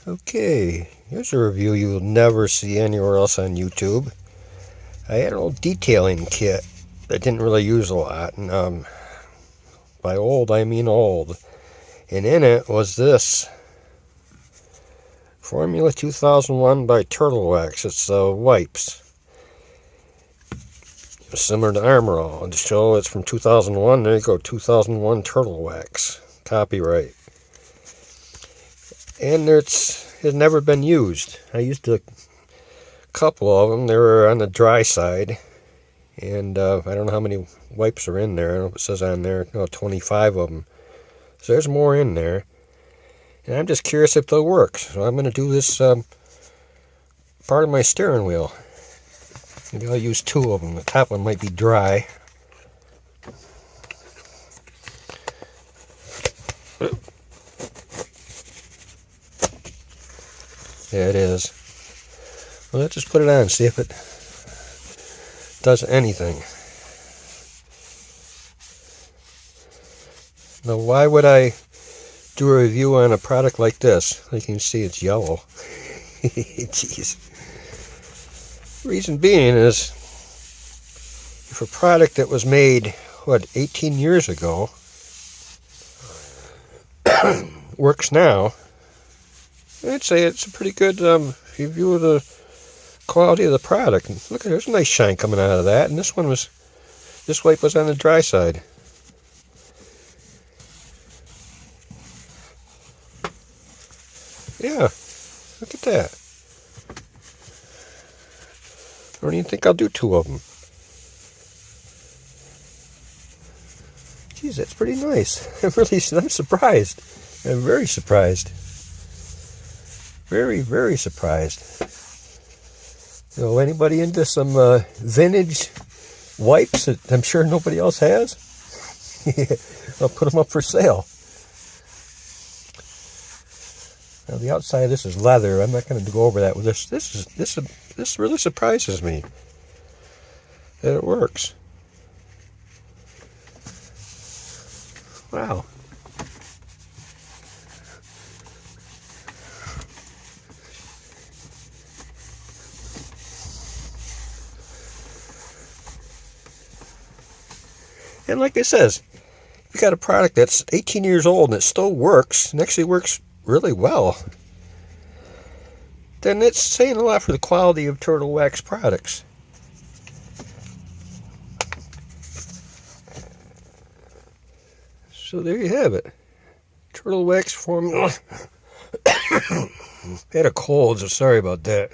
Okay, here's a review you'll never see anywhere else on YouTube. I had an old detailing kit that didn't really use a lot, and by old I mean old. And in it was this Formula 2001 by Turtle Wax. It's wipes, similar to Armor All. And to show it's from 2001, there you go, 2001 Turtle Wax, copyright. And it's never been used. I used a couple of them. They were on the dry side, and I don't know how many wipes are in there. I don't know if it says on there, 25 of them. So there's more in there, and I'm just curious if they'll work. So I'm going to do this part of my steering wheel. Maybe I'll use two of them. The top one might be dry. Yeah, it is. Well, let's just put it on and see if it does anything. Now, why would I do a review on a product like this? Like you can see, it's yellow. Jeez. Reason being is, if a product that was made, 18 years ago, works now, I'd say it's a pretty good review of the quality of the product. And look, there's a nice shine coming out of that, and this wipe was on the dry side. Yeah, look at that. I don't even think I'll do two of them. Geez, that's pretty nice. I'm surprised. I'm very surprised. Very, very surprised. Anybody into some vintage wipes that I'm sure nobody else has? I'll put them up for sale. Now the outside of this is leather. I'm not going to go over that with this. This really surprises me that it works. Wow. And like it says, if you got a product that's 18 years old and it still works, and actually works really well, then it's saying a lot for the quality of Turtle Wax products. So there you have it. Turtle Wax Formula. I had a cold, so sorry about that.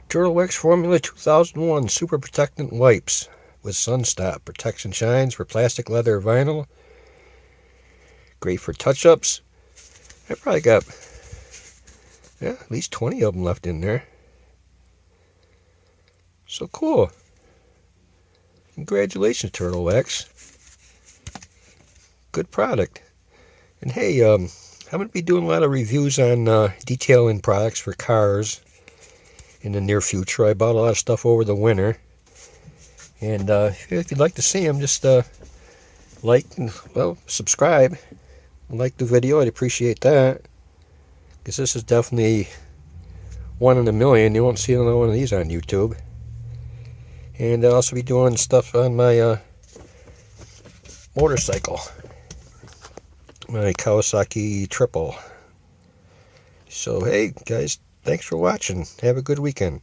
Turtle Wax Formula 2001 Super Protectant Wipes with Sunstop. Protection shines for plastic, leather, or vinyl. Great for touch-ups. I probably got at least 20 of them left in there. So cool. Congratulations, Turtle Wax. Good product. And hey, I'm going to be doing a lot of reviews on detailing products for cars in the near future. I bought a lot of stuff over the winter. And if you'd like to see them, just like and, subscribe. Like the video, I'd appreciate that. Because this is definitely one in a million. You won't see another one of these on YouTube. And I'll also be doing stuff on my motorcycle. My Kawasaki Triple. So hey guys, thanks for watching. Have a good weekend.